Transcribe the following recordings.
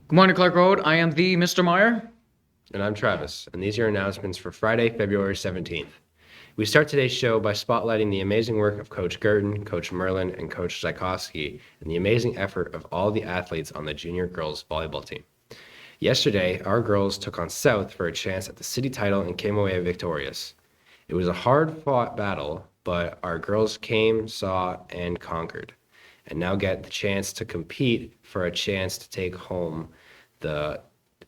Good morning, Clark Road. I am the Mr. Meyer. And I'm Travis, and these are your announcements for Friday, February 17th. We start today's show by spotlighting the amazing work of Coach Gurton, Coach Merlin, and Coach Zykowski, and the amazing effort of all the athletes on the junior girls volleyball team. Yesterday, our girls took on South for a chance at the city title and came away victorious. It was a hard-fought battle, but our girls came, saw, and conquered, and now get the chance to compete for a chance to take home the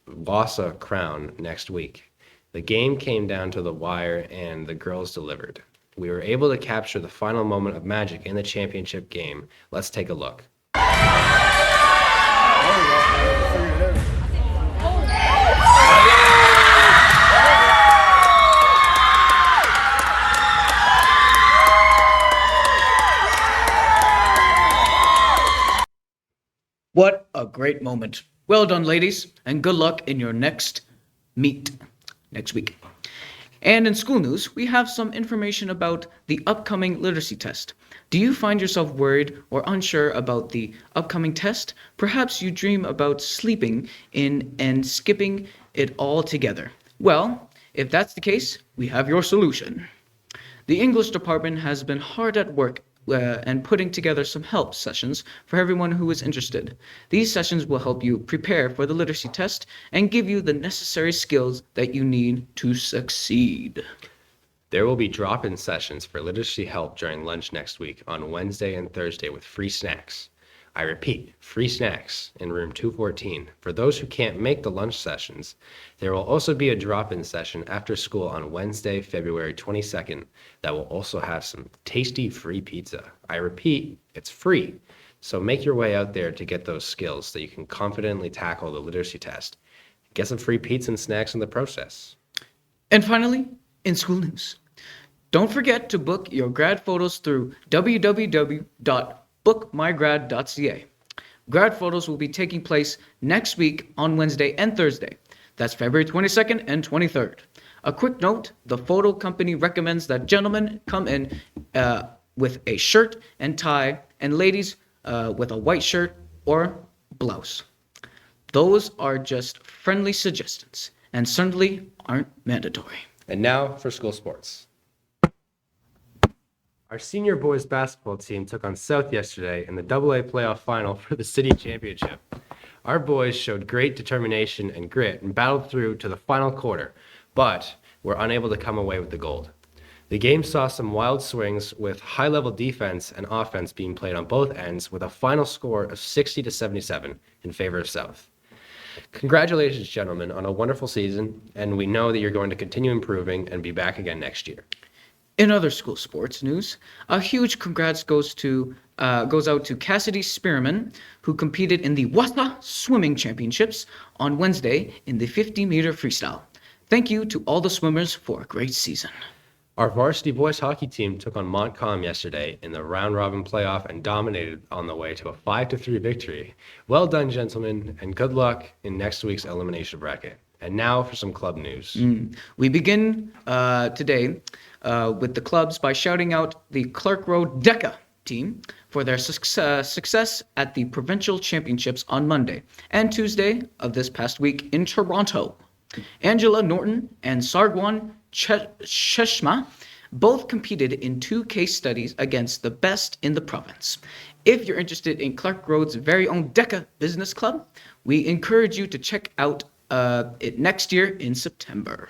Vasa crown next week. The game came down to the wire and the girls delivered. We were able to capture the final moment of magic in the championship game. Let's take a look. What a great moment. Well done, ladies, and good luck in your next meet next week. And in school news, we have some information about the upcoming literacy test. Do you find yourself worried or unsure about the upcoming test? Perhaps you dream about sleeping in and skipping it all together. Well, if that's the case, we have your solution. The English department has been hard at work and putting together some help sessions for everyone who is interested. These sessions will help you prepare for the literacy test and give you the necessary skills that you need to succeed. There will be drop-in sessions for literacy help during lunch next week on Wednesday and Thursday with free snacks. I repeat, free snacks in room 214. For those who can't make the lunch sessions, there will also be a drop-in session after school on Wednesday, February 22nd that will also have some tasty free pizza. I repeat, it's free. So make your way out there to get those skills so you can confidently tackle the literacy test. Get some free pizza and snacks in the process. And finally, in school news, don't forget to book your grad photos through www.bookmygrad.ca. Grad photos will be taking place next week on Wednesday and Thursday. That's February 22nd and 23rd. A quick note, the photo company recommends that gentlemen come in with a shirt and tie and ladies with a white shirt or blouse. Those are just friendly suggestions and certainly aren't mandatory. And now for school sports. Our senior boys basketball team took on South yesterday in the AA playoff final for the city championship. Our boys showed great determination and grit and battled through to the final quarter, but were unable to come away with the gold. The game saw some wild swings with high-level defense and offense being played on both ends with a final score of 60-77 in favor of South. Congratulations, gentlemen, on a wonderful season, and we know that you're going to continue improving and be back again next year. In other school sports news, a huge congrats goes out to Cassidy Spearman, who competed in the Wasa Swimming Championships on Wednesday in the 50-meter freestyle. Thank you to all the swimmers for a great season. Our varsity boys hockey team took on Montcalm yesterday in the round-robin playoff and dominated on the way to a 5-3 victory. Well done, gentlemen, and good luck in next week's elimination bracket. And now for some club news. We begin today with the clubs by shouting out the Clark Road DECA team for their success at the provincial championships on Monday and Tuesday of this past week in Toronto. Angela Norton and Sargwan Cheshma both competed in 2 case studies against the best in the province. If you're interested in Clark Road's very own DECA Business Club, we encourage you to check out it next year in September.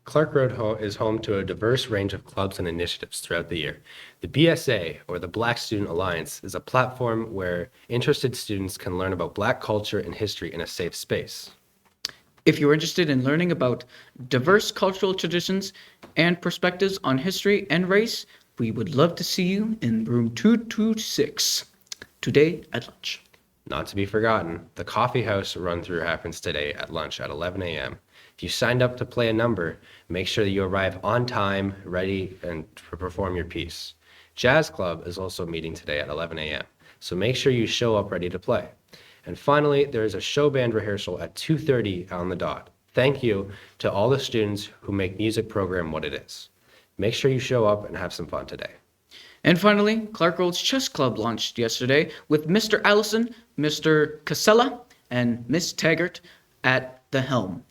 Clark Road is home to a diverse range of clubs and initiatives throughout the year. The BSA, or the Black Student Alliance, is a platform where interested students can learn about Black culture and history in a safe space. If you're interested in learning about diverse cultural traditions and perspectives on history and race, we would love to see you in room 226 today at lunch. Not to be forgotten, the coffee house run-through happens today at lunch at 11 a.m. If you signed up to play a number, make sure that you arrive on time, ready, and to perform your piece. Jazz Club is also meeting today at 11 a.m., so make sure you show up ready to play. And finally, there is a show band rehearsal at 2:30 on the dot. Thank you to all the students who make music program what it is. Make sure you show up and have some fun today. And finally, Clark Road's Chess Club launched yesterday with Mr. Allison, Mr. Casella, and Miss Taggart at the helm.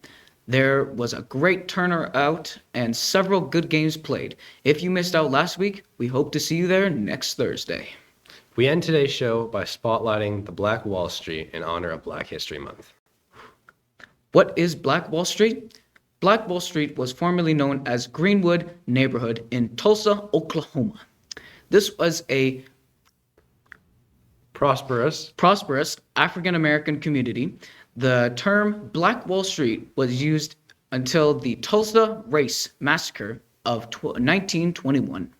There was a great turnout and several good games played. If you missed out last week, we hope to see you there next Thursday. We end today's show by spotlighting the Black Wall Street in honor of Black History Month. What is Black Wall Street? Black Wall Street was formerly known as Greenwood neighborhood in Tulsa, Oklahoma. This was a prosperous African American community. The term Black Wall Street was used until the Tulsa Race Massacre of 1921.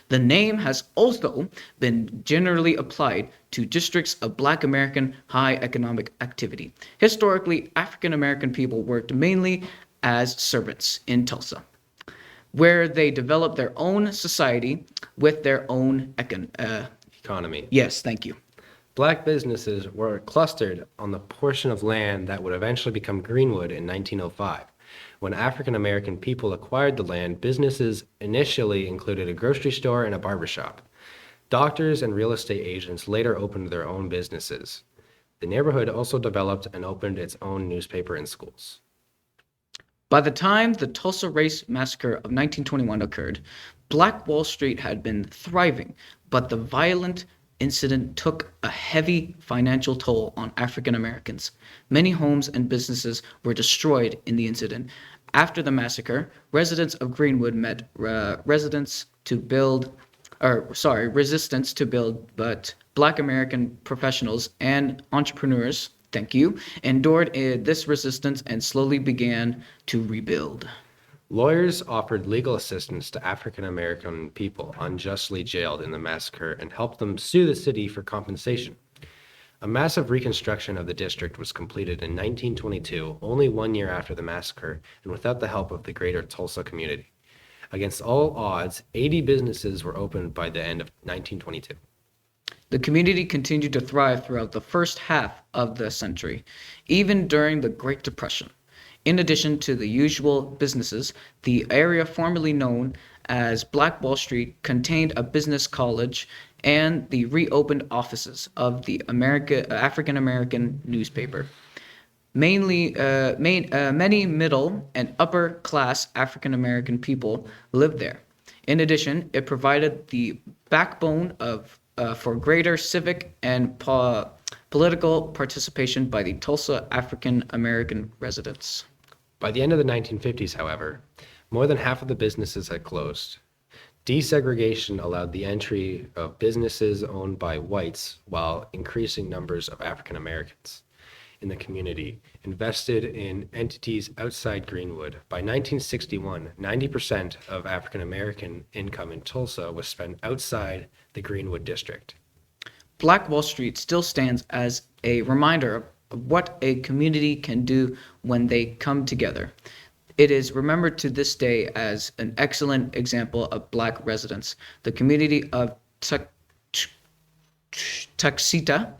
The name has also been generally applied to districts of Black American high economic activity. Historically, African American people worked mainly as servants in Tulsa, where they developed their own society with their own economy. Yes, thank you. Black businesses were clustered on the portion of land that would eventually become Greenwood in 1905. When African American people acquired the land, businesses initially included a grocery store and a barbershop. Doctors and real estate agents later opened their own businesses. The neighborhood also developed and opened its own newspaper and schools. By the time the Tulsa Race Massacre of 1921 occurred, Black Wall Street had been thriving, but the violent incident took a heavy financial toll on African Americans. Many homes and businesses were destroyed in the incident. After the massacre, residents of Greenwood met resistance to build, but Black American professionals and entrepreneurs, endured this resistance and slowly began to rebuild. Lawyers offered legal assistance to African American people unjustly jailed in the massacre and helped them sue the city for compensation. A massive reconstruction of the district was completed in 1922, only 1 year after the massacre, and without the help of the greater Tulsa community. Against all odds, 80 businesses were opened by the end of 1922. The community continued to thrive throughout the first half of the century, even during the Great Depression. In addition to the usual businesses, the area formerly known as Black Wall Street contained a business college and the reopened offices of the African American newspaper. Many middle and upper class African American people lived there. In addition, it provided the backbone for greater civic and political participation by the Tulsa African American residents. By the end of the 1950s, however, more than half of the businesses had closed. Desegregation allowed the entry of businesses owned by whites while increasing numbers of African Americans in the community invested in entities outside Greenwood. By 1961, 90% of African American income in Tulsa was spent outside the Greenwood district. Black Wall Street still stands as a reminder of what a community can do when they come together. It is remembered to this day as an excellent example of Black residents. The community of Tuxeta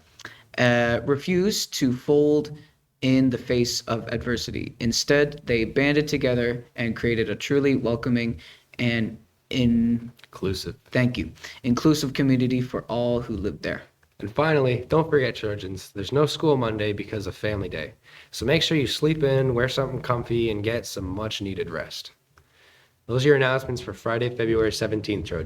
refused to fold in the face of adversity. Instead, they banded together and created a truly welcoming and inclusive community for all who lived there. And finally, don't forget, Trojans, there's no school Monday because of Family Day. So make sure you sleep in, wear something comfy, and get some much needed rest. Those are your announcements for Friday, February 17th, Trojans.